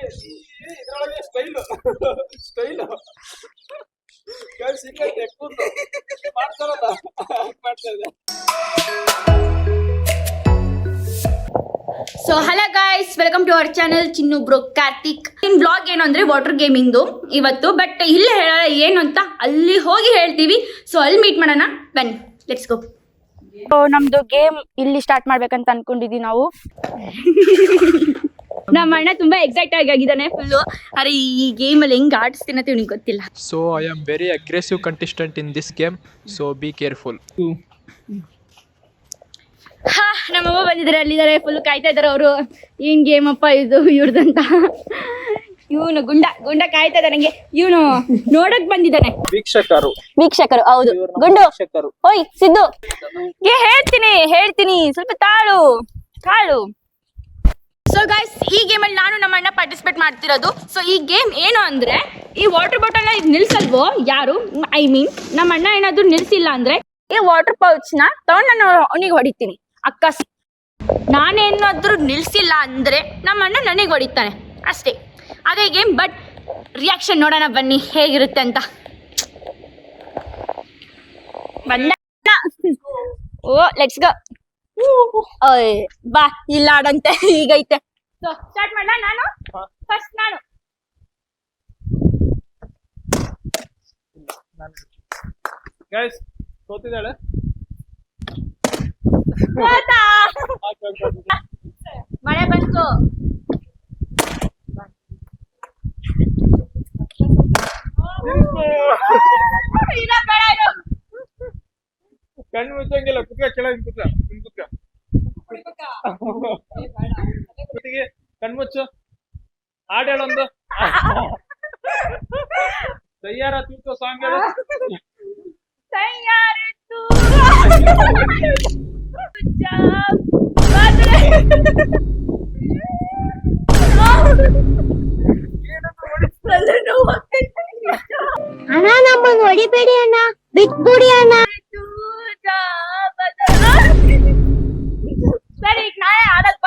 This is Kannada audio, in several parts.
ಇದ್ರೊಳಗೆ ಸ್ಟೈಲು ಸ್ಟೈಲು ಮಾಡ್ತಾರಲ್ಲ ಮಾಡ್ತಾ ಇದೆ. So hello guys, welcome to our channel Chinnu bro Karthik. In blog ಏನು ಅಂದ್ರೆ ವಾಟರ್ ಗೇಮಿಂಗ್ದು ಇವತ್ತು, ಬಟ್ ಇಲ್ಲಿ ಹೇಳಲ್ಲ ಏನು ಅಂತ, ಅಲ್ಲಿ ಹೋಗಿ ಹೇಳ್ತೀವಿ. ಸೊ ಅಲ್ಲಿ ಮೀಟ್ ಮಾಡೋಣ, ಬನ್ನಿ, ಲೆಟ್ಸ್ ಗೋ. ನಮ್ದು ಗೇಮ್ ಇಲ್ಲಿ ಸ್ಟಾರ್ಟ್ ಮಾಡ್ಬೇಕಂತ ಅನ್ಕೊಂಡಿದೀವಿ ನಾವು. ನಮ್ಮ ಅಣ್ಣ ತುಂಬಾ ಎಕ್ಸೈಟ್ ಆಗಿದ್ದಾನೆ ಫುಲ್ಲು. ಅರೆ ಈ ಗೇಮ್ ಅಲ್ಲಿ ಹೆಂಗ್ ಆಡಿಸ್ತೀನಿ ಅಂತ ನಿಮ್ಗೆ ಗೊತ್ತಿಲ್ಲ. So I am very aggressive contestant in this game, so be careful. ಹಾ, ನಮ್ಮಮ್ಮ ಬಂದಿದ್ದಾರೆ, ಅಲ್ಲಿದ್ದಾರೆ, ಫುಲ್ ಕಾಯ್ತಾ ಇದಾರೆ ಅವರು. ಏನ್ ಗೇಮ್ ಅಪ್ಪ ಇದು ಇವ್ರದಂತ. ಇವನು ಗುಂಡ ಕಾಯ್ತಾ ಇದ್ದಾನೆ, ನಂಗೆ ಇವನು ನೋಡಕ್ ಬಂದಿದ್ದಾನೆ. ವೀಕ್ಷಕರು ಹೌದು, ಗುಂಡು ಹೋಯ್ ಸಿದ್ದು ಹೇಳ್ತೀನಿ ಸ್ವಲ್ಪ ತಾಳು. ಸೊ ಗೈಸ್, ಈ ಗೇಮಲ್ಲಿ ನಾನು ನಮ್ಮ ಅಣ್ಣ ಪಾರ್ಟಿಸಿಪೇಟ್ ಮಾಡ್ತಿರೋದು. ಸೊ ಈ ಗೇಮ್ ಏನು ಅಂದ್ರೆ, ಈ ವಾಟರ್ ಬಾಟಲ್ನ ನಿಲ್ಸಲ್ವೋ ಯಾರು, ಐ ಮೀನ್ ನಮ್ಮ ಅಣ್ಣ ಏನಾದ್ರು ನಿಲ್ಸಿಲ್ಲ ಅಂದ್ರೆ ಈ ವಾಟರ್ ಪೌಚ್ ನ ತಗೊಂಡ್ ನಾನು ಅವನಿಗೆ ಹೊಡಿತೀನಿ. ನಾನೇನಾದ್ರೂ ನಿಲ್ಸಿಲ್ಲ ಅಂದ್ರೆ ನಮ್ಮ ಅಣ್ಣ ನನಗೆ ಹೊಡಿತಾನೆ, ಅಷ್ಟೇ. ಅದೇ ಗೇಮ್, ಬಟ್ ರಿಯಾಕ್ಷನ್ ನೋಡೋಣ ಬನ್ನಿ ಹೇಗಿರುತ್ತೆ ಅಂತ. ಬಂದ, ಓ ಲೆಟ್ಸ್ ಗೋ. ಬಾ, ಇಲ್ಲ ಆಡಂತೆ ಈಗೈತೆ. ಸೊ ಸ್ಟಾರ್ಟ್ ಮಾಡ. ನಾನು ಫಸ್ಟ್. ಗೈಸ್ ಸೋತಿದ್ದಾಳೆ. ಮಳೆ ಬಂತು. ಕಣ್ಣು ಮುಚ್ಚಂಗಿಲ್ಲ, ಕುತ್ಕ ಕೆಳಗೆ ಕುತ್ಕ. ಕಣ್ಮುಚ್ಚು, ಹಾಡು ಹೇಳೊಂದು. ತಯ್ಯಾರ ತೂಕೋ ಸಾಂಗ್ ಹೇಳು. ಅಣ್ಣ ನಮ್ಮನ್ನು ಹೊಡಿಬೇಡಿ ಅಣ್ಣ, ಬಿಟ್ಬಿಡಿ ಅಣ್ಣ. ಸರಿ, ನಾಳೆ ಆಡಲ್ಪ.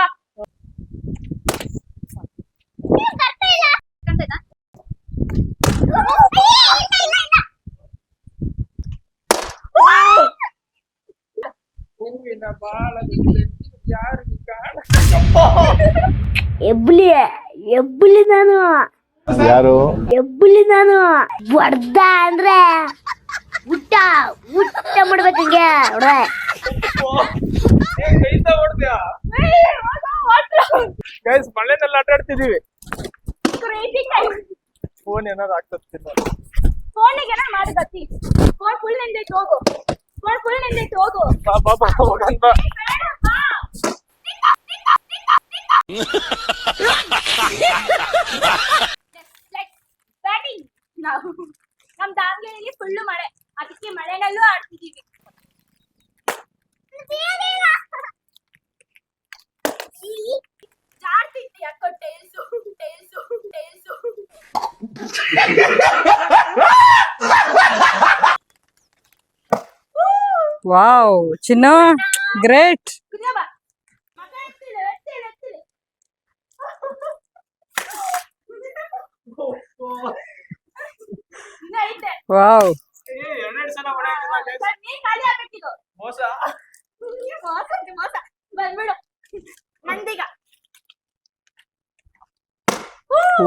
ಎಬ್ಬುಲಿ ನಾನು ಯಾರು ಹೊಡ್ದ ಅಂದ್ರೆ ಊಟ ಮಾಡ್ಬೇಕಂಗೆ ಗೈಸ್ ಮಳೆನೆಲ್ಲ ಆಟ ಆಡ್ತಿದೀವಿ. ಫೋನ್ ಏನಾದ್ರು ಆಗ್ತದೆ. ಫೋನಿಗೆ ಮಾಡಿದತ್ತಿ. ಫೋನ್ ಫುಲ್ ನಿಂದೈತೆ, ಹೋಗು. ನಮ್ ದಾವಣಗೆರೆಯಲ್ಲಿ ಫುಲ್ಲು ಮಳೆ, ಅದಕ್ಕೆ ಮಳೆನಲ್ಲೂ ಆಡ್ತಿದೀವಿ. ಜಾಡ್ತಿದ್ದೆ ಯಾಕೋ ಟೇಲ್ಸು. ವಾವ್ ಚಿನ್ನು, ಗ್ರೇಟ್. ವಾವ್,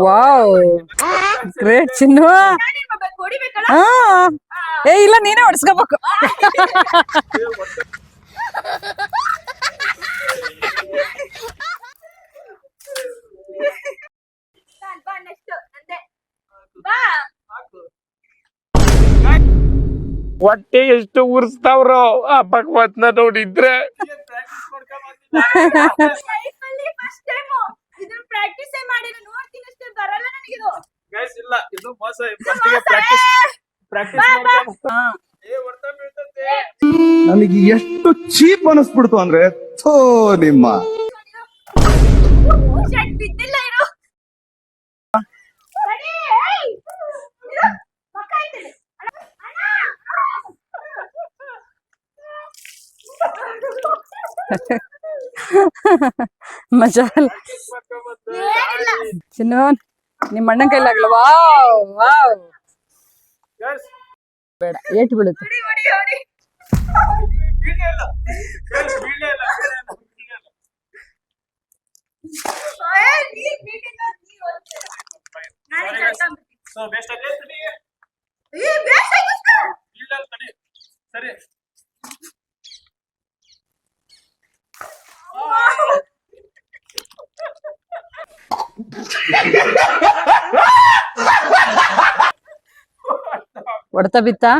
ವಾವ್, ಗ್ರೇಟ್ ಚಿನ್ನು. ಏ ಇಲ್ಲ, ನೀನೇ ಹೊಡ್ಸ್ಕೋಬೇಕು. ಹೊಟ್ಟೆ ಎಷ್ಟು ಉರ್ಸ್ತಾವ್ರೋ ಆ ಭಗವತ್ನ ನೋಡಿದ್ರೆ. ನನಗೆ ಎಷ್ಟು ಚೀಪ್ ಅನಿಸ್ಬಿಡ್ತು ಅಂದ್ರೆ, ಥೋ ನಿಮ್ಮ ಮಜಾ. ಚಿನ್ನು ನಿಮ್ಮ ಅಣ್ಣನ ಕೈಲಾಗಲ್ಲ. ವಾವ್ ವಾವ್ ಬೇಡ ಏಟ್ ಬೀಳುತ್ತೆ. ಹೊಡ್ತಾ ಬಿತ್ತಾ?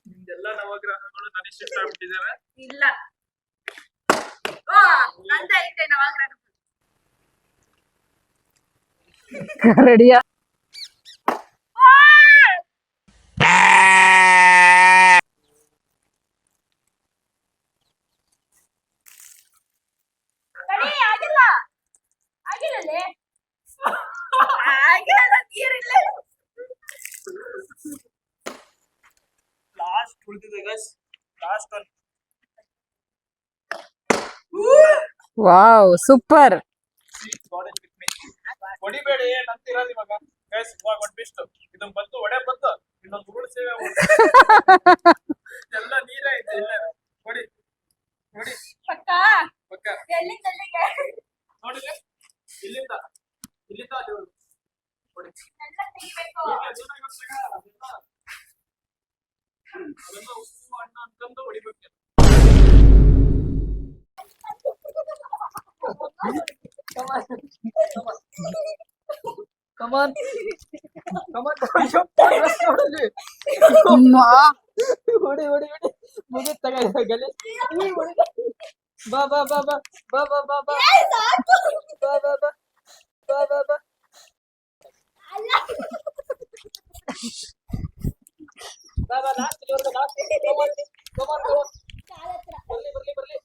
ನಿಮ್ದೆಲ್ಲ ನವಗ್ರಹಗಳು ನನಗೆ ಶಿಫ್ಟ್ ಆಗ್ಬಿಟ್ಟಿದ್ದಾರೆ. ಇಲ್ಲ ನಂದ ಐತೆ ನವಗ್ರಹ. ರೆಡಿಯಾ? ಆಗಿಲ್ಲ ಆಗಿಲ್ಲಲೇ ಆಗಿಲ್ಲ ನೀರಿಲ್ಲ. ಲಾಸ್ಟ್ ಉಳಿದಿದೆ guys, last one. Wow super. ಹೊಡಿಬೇಡಿ ನಂತಿರೋದು ಇವಾಗ ಗೈಸ್. ಇವಾಗ ಹೊಡ್ಬಿಷ್ಟು ಇದನ್ನ ಬಂತು ಒಡೆ ಬಂತು, ಇನ್ನೊಂದು ಉರುಳು ಸೇವೆ ಎಲ್ಲ ನೀರೇ ಐತೆ. ಇಲ್ಲ ಹೊಡಿ ಹೊಡಿ ಪಕ್ಕ ಪಕ್ಕ ಎಲ್ಲಿಂದ ಎಲ್ಲಿಗೆ ನೋಡಿದ್ರೆ ಇಲ್ಲಿಂದ ಇಲ್ಲಿಂದ ಅಲ್ಲಿ ಹೊಡಿ. ಎಲ್ಲ ತೆಗಿಬೇಕು. ಅದೆಲ್ಲ ಉಪ್ಪು ಅಣ್ಣ ಅಂತಂದು ಹೊಡಿಬೇಕು. ಕಮಾನ್ ಕಮಾನ್ ಹೊಡಿ ಹೊಡಿ ಹೊಡಿ ಮುಗಿತ್ ತಗ ಗಲಿ. ಬಾ ಬಾ ಬಾ ಬಾ ಬಾ ಬಾ ಬಾ ಬಾ ಬಾ ಬಾ ಬಾ ಬಾ ಬಾ ಬಾ. ಬಾ ಬಾ ಲಾಸ್ಟ್ ಇಲ್ಲಿವರೆಗೂ ಲಾಸ್ಟ್. ಕಮಾನ್ ಕಮಾನ್ ಬರ್ಲಿ ಬರ್ಲಿ ಬರ್ಲಿ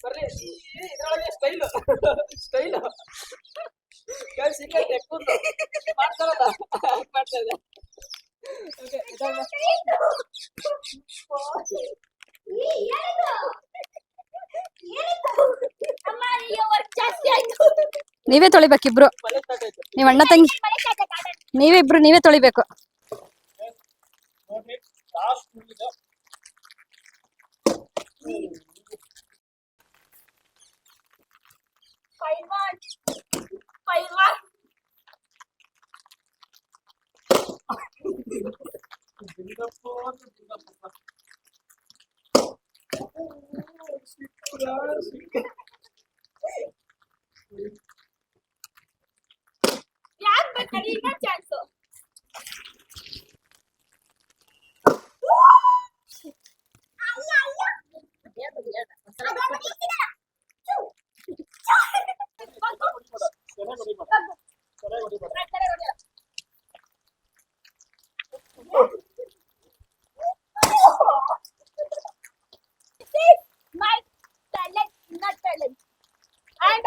ಬರ್ಲಿ. ಇದ್ರೊಳಗೆ ಸ್ಟೈಲ್ ಸ್ಟೈಲ್ ಗೈಸ್. ಈಗ ತೆಕ್ಕೊಂಡು ಮಾಡ್ತಾರಲ್ಲ ಮಾಡ್ತಾ ಇದೆ. ಓಕೆ ಇದನ್ನ ನೀವೇ ತೊಳಿಬೇಕಿಬ್ರು. ಮಳೆ ಸ್ಟಾರ್ಟ್ ಆಯ್ತು ನೀವ್ ಅಣ್ಣ ತಂಗಿ ನೀವಿಬ್ರು ನೀವೇ ತೊಳಿಬೇಕು. ನೋಡ್ರಿ ಲಾಸ್ಟ್ ಉಳಿದಿದೆ. ಯಾಕೆ ಬೇಕಾದ್ರೆ ಇನ್ನೊಂದು chance. My talent, not talent. And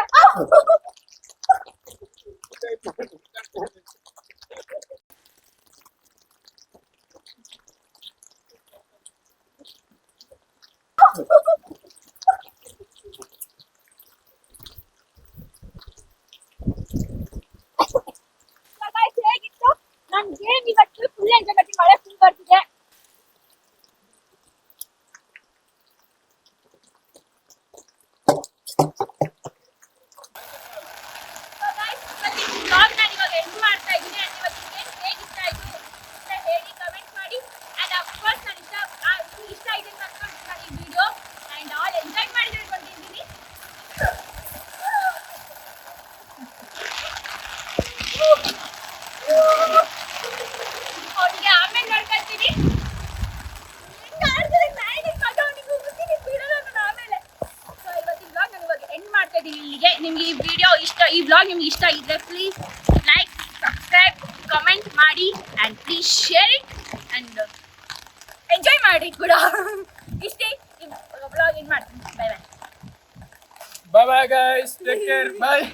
ಹೇಗಿತ್ತು ನನ್ ಗೇಮ್ ಇವತ್ತು ಫುಲ್ ಎಂಜಾಯ್ ಮಾಡಿ. ಮಳೆ ಫುಲ್ ಬರ್ತಿದೆ. ಅವನಿಗೆ ಆಮೇಲೆ ನೋಡ್ಕೊಳ್ತೀನಿ. ಆಮೇಲೆ ಸೊ ಇವತ್ತಿನ ಬ್ಲಾಗ್ ನಾನು ಇವಾಗ ಎಂಡ್ ಮಾಡ್ತಾ ಇದ್ದೀನಿ ಇಲ್ಲಿಗೆ. ನಿಮ್ಗೆ ಈ ವಿಡಿಯೋ ಇಷ್ಟ, ಈ ಬ್ಲಾಗ್ ನಿಮ್ಗೆ ಇಷ್ಟ ಆಗಿದ್ರೆ ಪ್ಲೀಸ್ ಲೈಕ್, ಸಬ್ಸ್ಕ್ರೈಬ್, ಕಮೆಂಟ್ ಮಾಡಿ and please share it and enjoy ಮಾಡಿ ಕೂಡ. ಇಷ್ಟೇ ಈ ಬ್ಲಾಗ್ ಎಂಡ್ ಮಾಡ್ತೀನಿ. ಬಾಯ್ ಬಾಯ್. Bye bye guys, take care, bye.